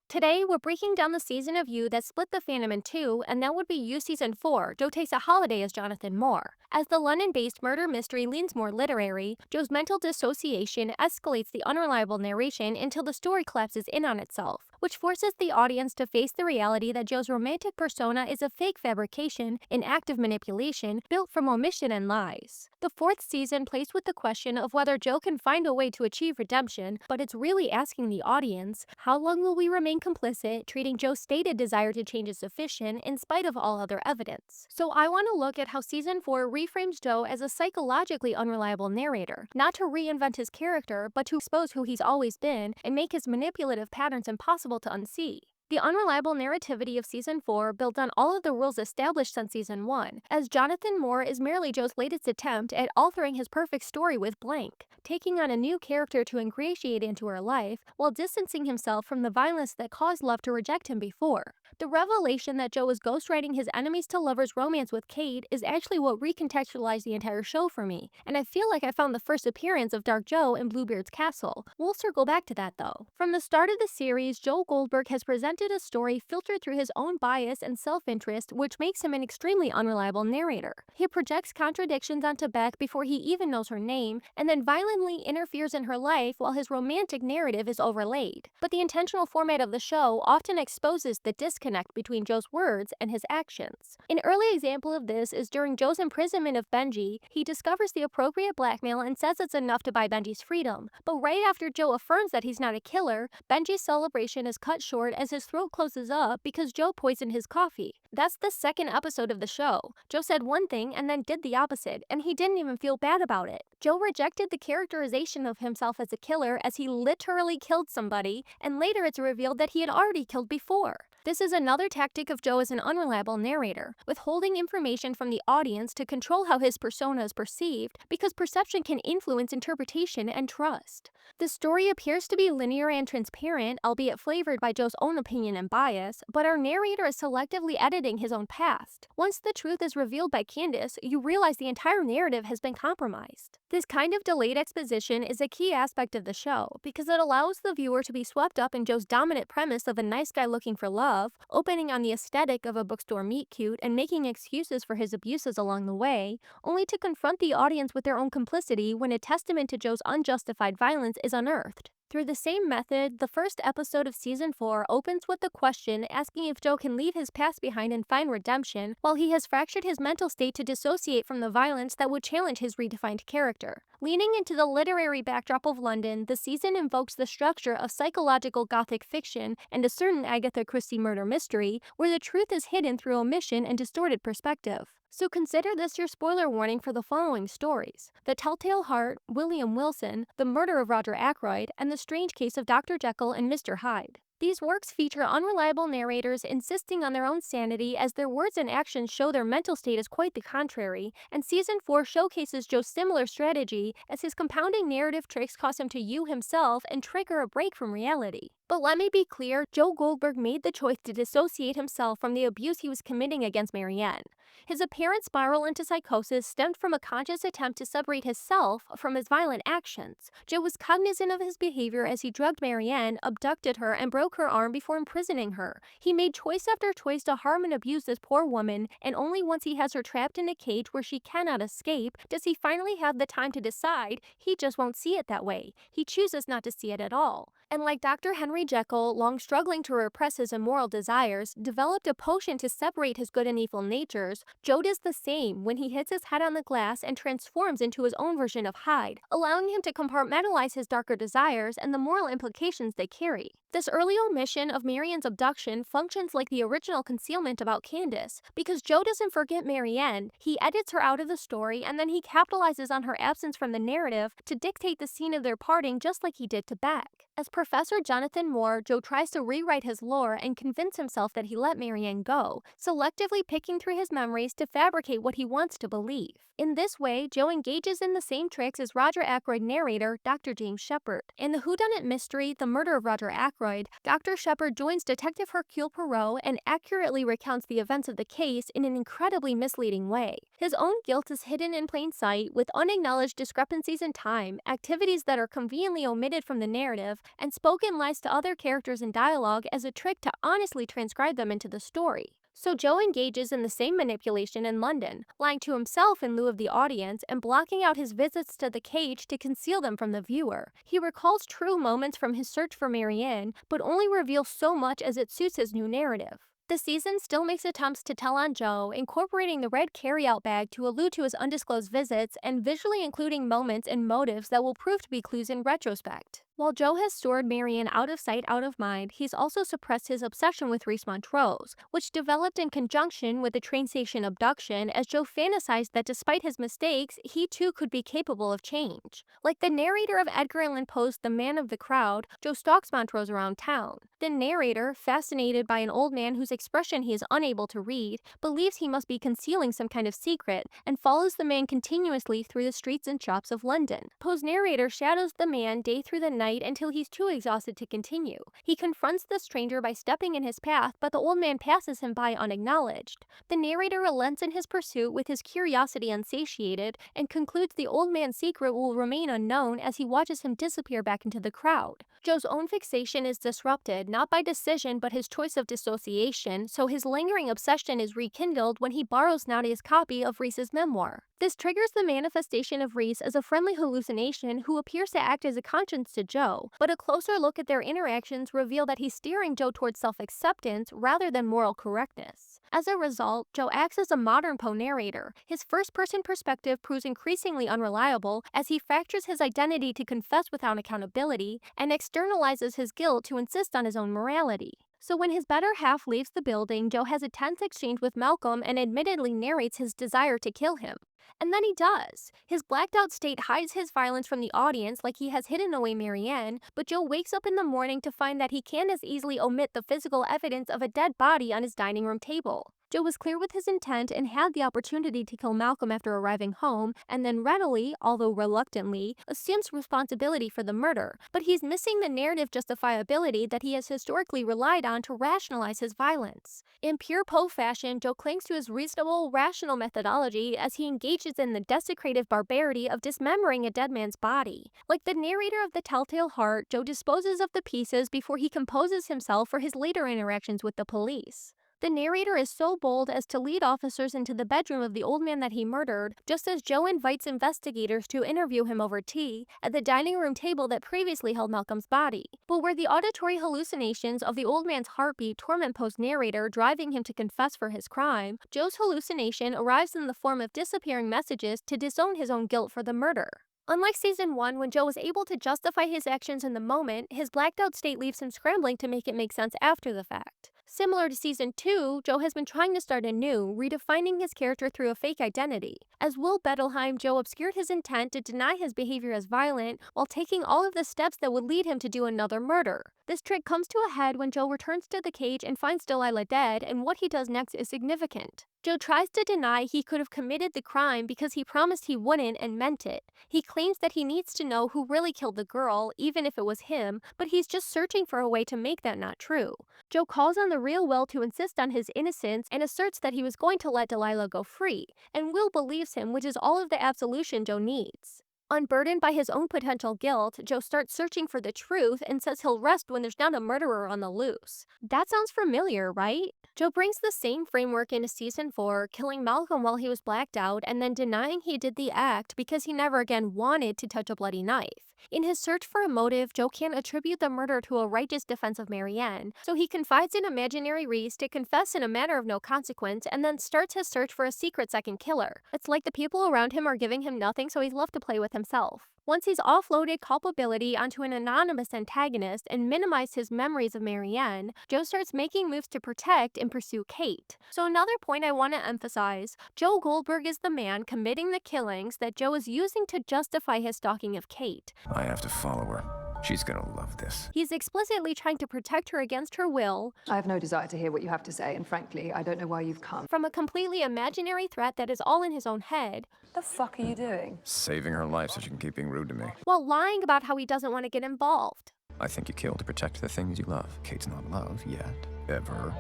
Today, we're breaking down the season of You that split the fandom in two, and that would be You Season 4. Joe takes a holiday as Jonathan Moore. As the London-based murder mystery leans more literary, Joe's mental dissociation escalates the unreliable narration until the story collapses in on itself, which forces the audience to face the reality that Joe's romantic persona is a fake fabrication, an act of manipulation built from omission and lies. The fourth season plays with the question of whether Joe can find a way to achieve redemption, but it's really asking the audience, how long will we remain complicit, treating Joe's stated desire to change as sufficient in spite of all other evidence? So I want to look at how Season 4 reframes Joe as a psychologically unreliable narrator, not to reinvent his character, but to expose who he's always been and make his manipulative patterns impossible to unsee. The unreliable narrativity of Season 4 builds on all of the rules established on Season 1, as Jonathan Moore is merely Joe's latest attempt at altering his perfect story with blank, taking on a new character to ingratiate into her life, while distancing himself from the violence that caused love to reject him before. The revelation that Joe was ghostwriting his enemies to lovers romance with Kate is actually what recontextualized the entire show for me, and I feel like I found the first appearance of Dark Joe in Bluebeard's castle. We'll circle back to that though. From the start of the series, Joe Goldberg has presented a story filtered through his own bias and self-interest, which makes him an extremely unreliable narrator. He projects contradictions onto Beck before he even knows her name, and then violently interferes in her life while his romantic narrative is overlaid. But the intentional format of the show often exposes the disconnect between Joe's words and his actions. An early example of this is during Joe's imprisonment of Benji. He discovers the appropriate blackmail and says it's enough to buy Benji's freedom. But right after Joe affirms that he's not a killer, Benji's celebration is cut short as his throat closes up because Joe poisoned his coffee. That's the second episode of the show. Joe said one thing and then did the opposite, and he didn't even feel bad about it. Joe rejected the characterization of himself as a killer as he literally killed somebody, and later it's revealed that he had already killed before. This is another tactic of Joe as an unreliable narrator, withholding information from the audience to control how his persona is perceived, because perception can influence interpretation and trust. The story appears to be linear and transparent, albeit flavored by Joe's own opinion and bias, but our narrator is selectively editing his own past. Once the truth is revealed by Candace, you realize the entire narrative has been compromised. This kind of delayed exposition is a key aspect of the show, because it allows the viewer to be swept up in Joe's dominant premise of a nice guy looking for love, opening on the aesthetic of a bookstore meet-cute and making excuses for his abuses along the way, only to confront the audience with their own complicity when a testament to Joe's unjustified violence is unearthed. Through the same method, the first episode of Season 4 opens with the question asking if Joe can leave his past behind and find redemption, while he has fractured his mental state to dissociate from the violence that would challenge his redefined character. Leaning into the literary backdrop of London, the season invokes the structure of psychological gothic fiction and a certain Agatha Christie murder mystery, where the truth is hidden through omission and distorted perspective. So consider this your spoiler warning for the following stories: The Telltale Heart, William Wilson, The Murder of Roger Ackroyd, and The Strange Case of Dr. Jekyll and Mr. Hyde. These works feature unreliable narrators insisting on their own sanity as their words and actions show their mental state is quite the contrary, and Season 4 showcases Joe's similar strategy as his compounding narrative tricks cause him to you himself and trigger a break from reality. But let me be clear, Joe Goldberg made the choice to dissociate himself from the abuse he was committing against Marianne. His apparent spiral into psychosis stemmed from a conscious attempt to separate himself from his violent actions. Joe was cognizant of his behavior as he drugged Marianne, abducted her, and broke her arm before imprisoning her. He made choice after choice to harm and abuse this poor woman, and only once he has her trapped in a cage where she cannot escape does he finally have the time to decide he just won't see it that way. He chooses not to see it at all. And like Dr. Henry Jekyll, long struggling to repress his immoral desires, developed a potion to separate his good and evil natures, Joe does the same when he hits his head on the glass and transforms into his own version of Hyde, allowing him to compartmentalize his darker desires and the moral implications they carry. This early omission of Marianne's abduction functions like the original concealment about Candace, because Joe doesn't forget Marianne, he edits her out of the story, and then he capitalizes on her absence from the narrative to dictate the scene of their parting just like he did to Beck. As Professor Jonathan Moore, Joe tries to rewrite his lore and convince himself that he let Marianne go, selectively picking through his memories to fabricate what he wants to believe. In this way, Joe engages in the same tricks as Roger Ackroyd narrator Dr. James Shepard. In the whodunit mystery The Murder of Roger Ackroyd, Aykroyd, Dr. Shepard joins Detective Hercule Poirot and accurately recounts the events of the case in an incredibly misleading way. His own guilt is hidden in plain sight, with unacknowledged discrepancies in time, activities that are conveniently omitted from the narrative, and spoken lies to other characters in dialogue as a trick to honestly transcribe them into the story. So Joe engages in the same manipulation in London, lying to himself in lieu of the audience and blocking out his visits to the cage to conceal them from the viewer. He recalls true moments from his search for Marianne, but only reveals so much as it suits his new narrative. The season still makes attempts to tell on Joe, incorporating the red carry-out bag to allude to his undisclosed visits and visually including moments and motives that will prove to be clues in retrospect. While Joe has stored Marianne out of sight, out of mind, he's also suppressed his obsession with Reese Montrose, which developed in conjunction with the train station abduction as Joe fantasized that despite his mistakes, he too could be capable of change. Like the narrator of Edgar Allan Poe's The Man of the Crowd, Joe stalks Montrose around town. The narrator, fascinated by an old man whose expression he is unable to read, believes he must be concealing some kind of secret and follows the man continuously through the streets and shops of London. Poe's narrator shadows the man day through the night until he's too exhausted to continue. He confronts the stranger by stepping in his path, but the old man passes him by unacknowledged. The narrator relents in his pursuit with his curiosity unsatiated and concludes the old man's secret will remain unknown as he watches him disappear back into the crowd. Joe's own fixation is disrupted, not by decision but his choice of dissociation, so his lingering obsession is rekindled when he borrows Nadia's copy of Reese's memoir. This triggers the manifestation of Reese as a friendly hallucination who appears to act as a conscience to Joe, but a closer look at their interactions reveal that he's steering Joe towards self-acceptance rather than moral correctness. As a result, Joe acts as a modern Poe narrator. His first-person perspective proves increasingly unreliable as he fractures his identity to confess without accountability and externalizes his guilt to insist on his own morality. So when his better half leaves the building, Joe has a tense exchange with Malcolm and admittedly narrates his desire to kill him. And then he does. His blacked out state hides his violence from the audience like he has hidden away Marianne, but Joe wakes up in the morning to find that he can't as easily omit the physical evidence of a dead body on his dining room table. Joe was clear with his intent and had the opportunity to kill Malcolm after arriving home, and then readily, although reluctantly, assumes responsibility for the murder, but he's missing the narrative justifiability that he has historically relied on to rationalize his violence. In pure Poe fashion, Joe clings to his reasonable, rational methodology as he engages in the desecrative barbarity of dismembering a dead man's body. Like the narrator of The Telltale Heart, Joe disposes of the pieces before he composes himself for his later interactions with the police. The narrator is so bold as to lead officers into the bedroom of the old man that he murdered, just as Joe invites investigators to interview him over tea at the dining room table that previously held Malcolm's body. But where the auditory hallucinations of the old man's heartbeat torment Poe's narrator, driving him to confess for his crime, Joe's hallucination arrives in the form of disappearing messages to disown his own guilt for the murder. Unlike Season 1, when Joe was able to justify his actions in the moment, his blacked out state leaves him scrambling to make it make sense after the fact. Similar to Season 2, Joe has been trying to start anew, redefining his character through a fake identity. As Will Bettelheim, Joe obscured his intent to deny his behavior as violent while taking all of the steps that would lead him to do another murder. This trick comes to a head when Joe returns to the cage and finds Delilah dead, and what he does next is significant. Joe tries to deny he could have committed the crime because he promised he wouldn't and meant it. He claims that he needs to know who really killed the girl, even if it was him, but he's just searching for a way to make that not true. Joe calls on the real Will to insist on his innocence and asserts that he was going to let Delilah go free, and Will believes him, which is all of the absolution Joe needs. Unburdened by his own potential guilt, Joe starts searching for the truth and says he'll rest when there's not a murderer on the loose. That sounds familiar, right? Joe brings the same framework into Season 4, killing Malcolm while he was blacked out and then denying he did the act because he never again wanted to touch a bloody knife. In his search for a motive, Joe can't attribute the murder to a righteous defense of Marianne, so he confides in imaginary Reese to confess in a manner of no consequence and then starts his search for a secret second killer. It's like the people around him are giving him nothing, so he's left to play with himself. Once he's offloaded culpability onto an anonymous antagonist and minimized his memories of Marianne, Joe starts making moves to protect and pursue Kate. So another point I want to emphasize, Joe Goldberg is the man committing the killings that Joe is using to justify his stalking of Kate. I have to follow her. She's gonna love this. He's explicitly trying to protect her against her will. I have no desire to hear what you have to say, and frankly, I don't know why you've come. From a completely imaginary threat that is all in his own head. The fuck are you doing? Saving her life so she can keep being rude to me. While lying about how he doesn't want to get involved. I think you kill to protect the things you love. Kate's not love yet. Ever.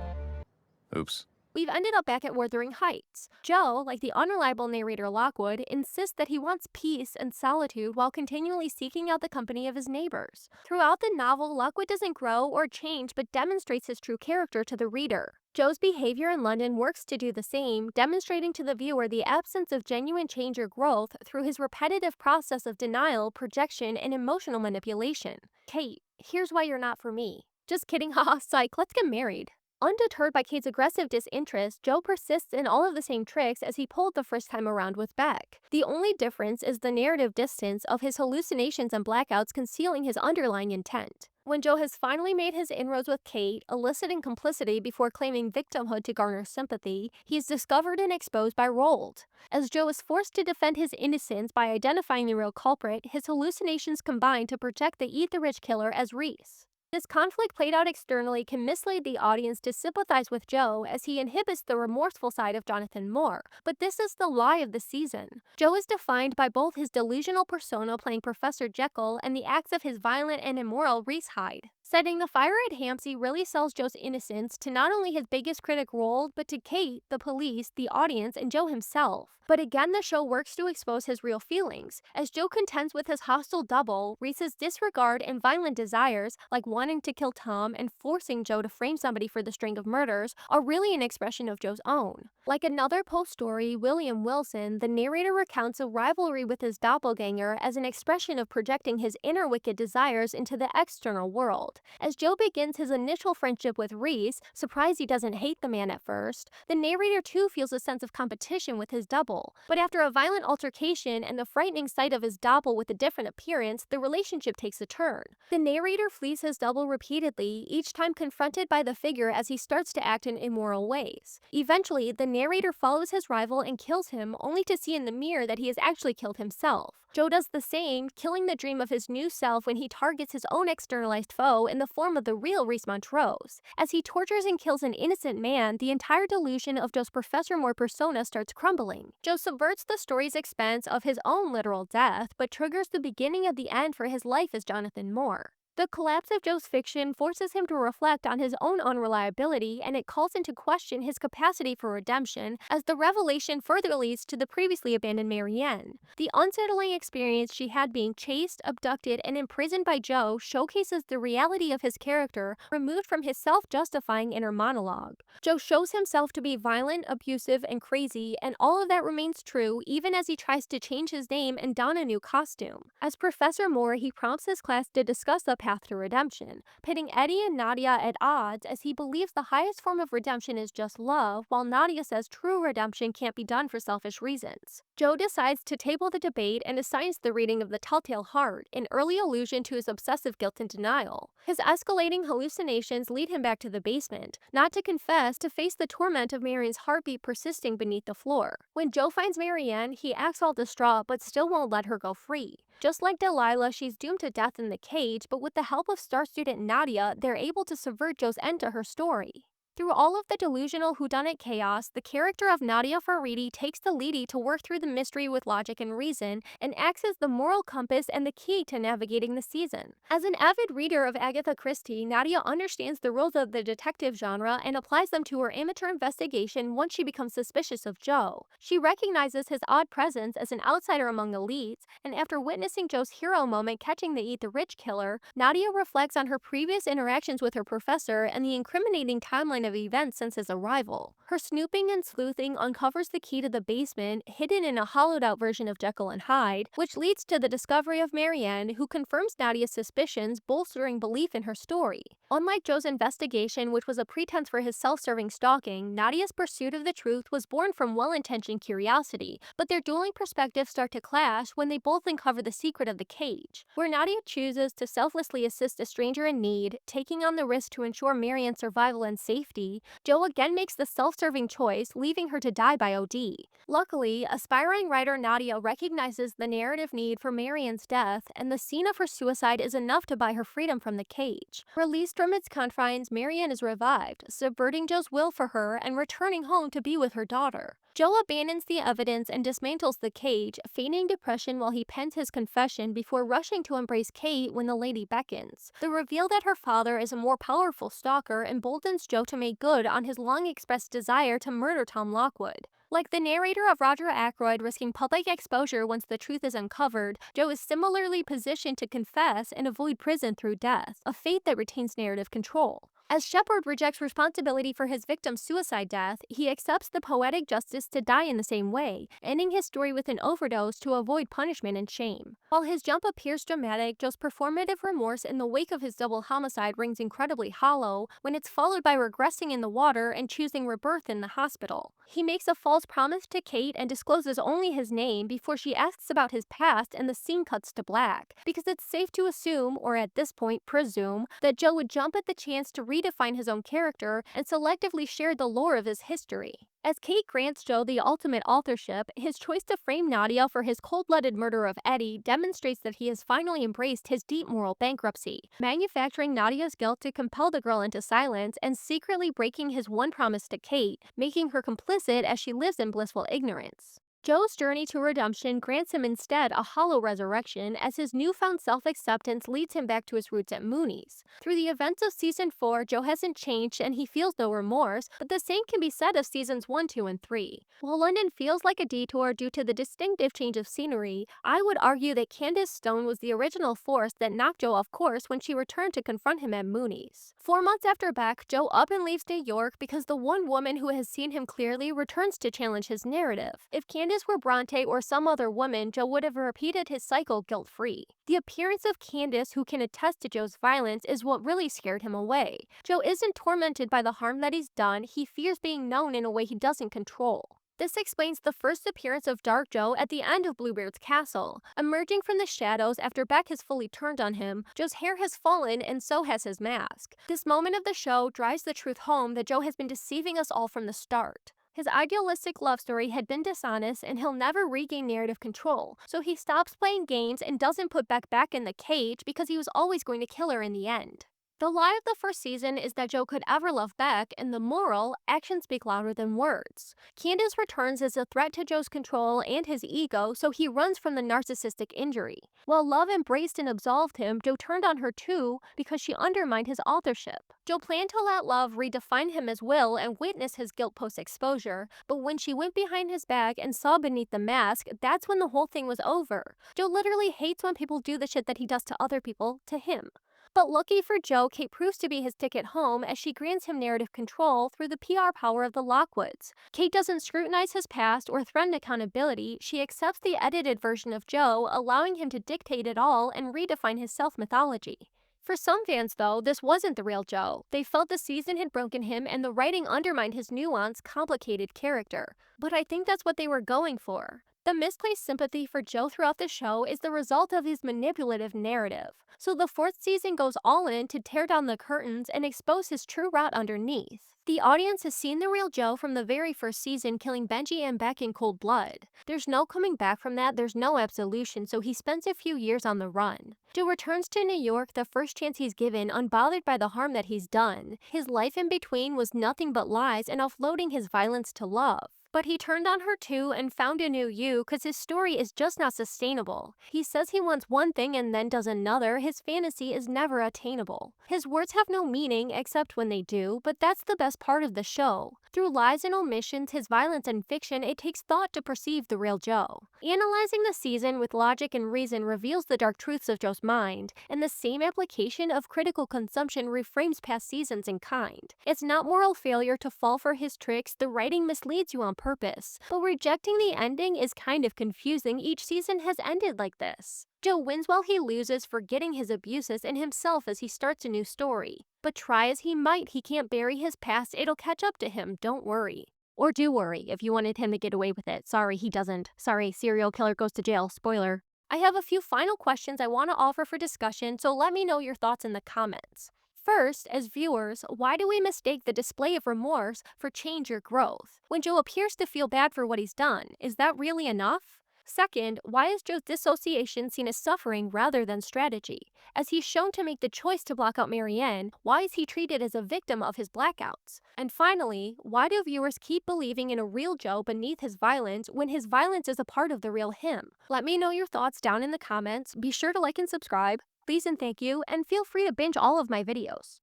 Oops. We've ended up back at Wuthering Heights. Joe, like the unreliable narrator Lockwood, insists that he wants peace and solitude while continually seeking out the company of his neighbors. Throughout the novel, Lockwood doesn't grow or change but demonstrates his true character to the reader. Joe's behavior in London works to do the same, demonstrating to the viewer the absence of genuine change or growth through his repetitive process of denial, projection, and emotional manipulation. Kate, here's why you're not for me. Just kidding, haha, psych, let's get married. Undeterred by Kate's aggressive disinterest, Joe persists in all of the same tricks as he pulled the first time around with Beck. The only difference is the narrative distance of his hallucinations and blackouts concealing his underlying intent. When Joe has finally made his inroads with Kate, eliciting complicity before claiming victimhood to garner sympathy, he is discovered and exposed by Rold. As Joe is forced to defend his innocence by identifying the real culprit, his hallucinations combine to project the eat-the-rich killer as Reese. This conflict played out externally can mislead the audience to sympathize with Joe as he inhibits the remorseful side of Jonathan Moore, but this is the lie of the season. Joe is defined by both his delusional persona playing Professor Jekyll and the acts of his violent and immoral Reese Hyde. Setting the fire at Hampsey really sells Joe's innocence to not only his biggest critic Rold, but to Kate, the police, the audience, and Joe himself. But again, the show works to expose his real feelings. As Joe contends with his hostile double, Reese's disregard and violent desires, like wanting to kill Tom and forcing Joe to frame somebody for the string of murders, are really an expression of Joe's own. Like another Post story, William Wilson, the narrator recounts a rivalry with his doppelganger as an expression of projecting his inner wicked desires into the external world. As Joe begins his initial friendship with Reese, surprised he doesn't hate the man at first, the narrator too feels a sense of competition with his double. But after a violent altercation and the frightening sight of his double with a different appearance, the relationship takes a turn. The narrator flees his double repeatedly, each time confronted by the figure as he starts to act in immoral ways. Eventually, the narrator follows his rival and kills him, only to see in the mirror that he has actually killed himself. Joe does the same, killing the dream of his new self when he targets his own externalized foe in the form of the real Reese Montrose. As he tortures and kills an innocent man, the entire delusion of Joe's Professor Moore persona starts crumbling. Joe subverts the story's expense of his own literal death, but triggers the beginning of the end for his life as Jonathan Moore. The collapse of Joe's fiction forces him to reflect on his own unreliability, and it calls into question his capacity for redemption, as the revelation further leads to the previously abandoned Marianne. The unsettling experience she had being chased, abducted, and imprisoned by Joe showcases the reality of his character, removed from his self-justifying inner monologue. Joe shows himself to be violent, abusive, and crazy, and all of that remains true even as he tries to change his name and don a new costume. As Professor Moore, he prompts his class to discuss the path to redemption, pitting Eddie and Nadia at odds as he believes the highest form of redemption is just love, while Nadia says true redemption can't be done for selfish reasons. Joe decides to table the debate and assigns the reading of The Telltale Heart, an early allusion to his obsessive guilt and denial. His escalating hallucinations lead him back to the basement, not to confess, to face the torment of Marianne's heartbeat persisting beneath the floor. When Joe finds Marianne, he acts all distraught but still won't let her go free. Just like Delilah, she's doomed to death in the cage, but with the help of star student Nadia, they're able to subvert Joe's end to her story. Through all of the delusional whodunit chaos, the character of Nadia Faridi takes the lead to work through the mystery with logic and reason, and acts as the moral compass and the key to navigating the season. As an avid reader of Agatha Christie, Nadia understands the rules of the detective genre and applies them to her amateur investigation once she becomes suspicious of Joe. She recognizes his odd presence as an outsider among the leads, and after witnessing Joe's hero moment catching the eat-the-rich killer, Nadia reflects on her previous interactions with her professor and the incriminating timeline of events since his arrival. Her snooping and sleuthing uncovers the key to the basement, hidden in a hollowed-out version of Jekyll and Hyde, which leads to the discovery of Marianne, who confirms Nadia's suspicions, bolstering belief in her story. Unlike Joe's investigation, which was a pretense for his self-serving stalking, Nadia's pursuit of the truth was born from well-intentioned curiosity, but their dueling perspectives start to clash when they both uncover the secret of the cage. Where Nadia chooses to selflessly assist a stranger in need, taking on the risk to ensure Marianne's survival and safety, Joe again makes the self-serving choice, leaving her to die by OD. Luckily, aspiring writer Nadia recognizes the narrative need for Marianne's death, and the scene of her suicide is enough to buy her freedom from the cage. Released from its confines, Marianne is revived, subverting Joe's will for her and returning home to be with her daughter. Joe abandons the evidence and dismantles the cage, feigning depression while he pens his confession before rushing to embrace Kate when the lady beckons. The reveal that her father is a more powerful stalker emboldens Joe to make good on his long-expressed desire to murder Tom Lockwood. Like the narrator of Roger Ackroyd risking public exposure once the truth is uncovered, Joe is similarly positioned to confess and avoid prison through death, a fate that retains narrative control. As Shepard rejects responsibility for his victim's suicide death, he accepts the poetic justice to die in the same way, ending his story with an overdose to avoid punishment and shame. While his jump appears dramatic, Joe's performative remorse in the wake of his double homicide rings incredibly hollow when it's followed by regressing in the water and choosing rebirth in the hospital. He makes a false promise to Kate and discloses only his name before she asks about his past, and the scene cuts to black, because it's safe to assume, or at this point presume, that Joe would jump at the chance to redefine his own character and selectively share the lore of his history. As Kate grants Joe the ultimate authorship, his choice to frame Nadia for his cold-blooded murder of Eddie demonstrates that he has finally embraced his deep moral bankruptcy, manufacturing Nadia's guilt to compel the girl into silence and secretly breaking his one promise to Kate, making her complicit as she lives in blissful ignorance. Joe's journey to redemption grants him instead a hollow resurrection as his newfound self-acceptance leads him back to his roots at Mooney's. Through the events of Season 4, Joe hasn't changed and he feels no remorse, but the same can be said of Seasons 1, 2, and 3. While London feels like a detour due to the distinctive change of scenery, I would argue that Candace Stone was the original force that knocked Joe off course when she returned to confront him at Mooney's. 4 months after Beck, Joe up and leaves New York because the one woman who has seen him clearly returns to challenge his narrative. If Candace were Bronte or some other woman, Joe would have repeated his cycle guilt-free. The appearance of Candace, who can attest to Joe's violence, is what really scared him away. Joe isn't tormented by the harm that he's done, he fears being known in a way he doesn't control. This explains the first appearance of Dark Joe at the end of Bluebeard's castle. Emerging from the shadows after Beck has fully turned on him, Joe's hair has fallen and so has his mask. This moment of the show drives the truth home that Joe has been deceiving us all from the start. His idealistic love story had been dishonest and he'll never regain narrative control, so he stops playing games and doesn't put Beck back in the cage because he was always going to kill her in the end. The lie of the first season is that Joe could ever love Beck, and the moral, actions speak louder than words. Candace returns as a threat to Joe's control and his ego, so he runs from the narcissistic injury. While love embraced and absolved him, Joe turned on her too because she undermined his authorship. Joe planned to let love redefine him as will and witness his guilt post-exposure, but when she went behind his back and saw beneath the mask, that's when the whole thing was over. Joe literally hates when people do the shit that he does to other people, to him. But lucky for Joe, Kate proves to be his ticket home as she grants him narrative control through the PR power of the Lockwoods. Kate doesn't scrutinize his past or threaten accountability, she accepts the edited version of Joe, allowing him to dictate it all and redefine his self-mythology. For some fans, though, this wasn't the real Joe. They felt the season had broken him and the writing undermined his nuanced, complicated character. But I think that's what they were going for. The misplaced sympathy for Joe throughout the show is the result of his manipulative narrative. So the 4th season goes all in to tear down the curtains and expose his true rot underneath. The audience has seen the real Joe from the very first season, killing Benji and Beck in cold blood. There's no coming back from that, there's no absolution, so he spends a few years on the run. Joe returns to New York the first chance he's given, unbothered by the harm that he's done. His life in between was nothing but lies and offloading his violence to love. But he turned on her too and found a new you because his story is just not sustainable. He says he wants one thing and then does another. His fantasy is never attainable. His words have no meaning except when they do, but that's the best part of the show. Through lies and omissions, his violence and fiction, it takes thought to perceive the real Joe. Analyzing the season with logic and reason reveals the dark truths of Joe's mind, and the same application of critical consumption reframes past seasons in kind. It's not moral failure to fall for his tricks, the writing misleads you on purpose, but rejecting the ending is kind of confusing. Each season has ended like this. Joe wins while he loses, forgetting his abuses and himself as he starts a new story. But try as he might, he can't bury his past, it'll catch up to him, don't worry. Or do worry, if you wanted him to get away with it. Sorry, he doesn't. Sorry, serial killer goes to jail, spoiler. I have a few final questions I want to offer for discussion, so let me know your thoughts in the comments. First, as viewers, why do we mistake the display of remorse for change or growth? When Joe appears to feel bad for what he's done, is that really enough? Second, why is Joe's dissociation seen as suffering rather than strategy? As he's shown to make the choice to block out Marianne, why is he treated as a victim of his blackouts? And finally, why do viewers keep believing in a real Joe beneath his violence when his violence is a part of the real him? Let me know your thoughts down in the comments. Be sure to like and subscribe. Please and thank you, and feel free to binge all of my videos.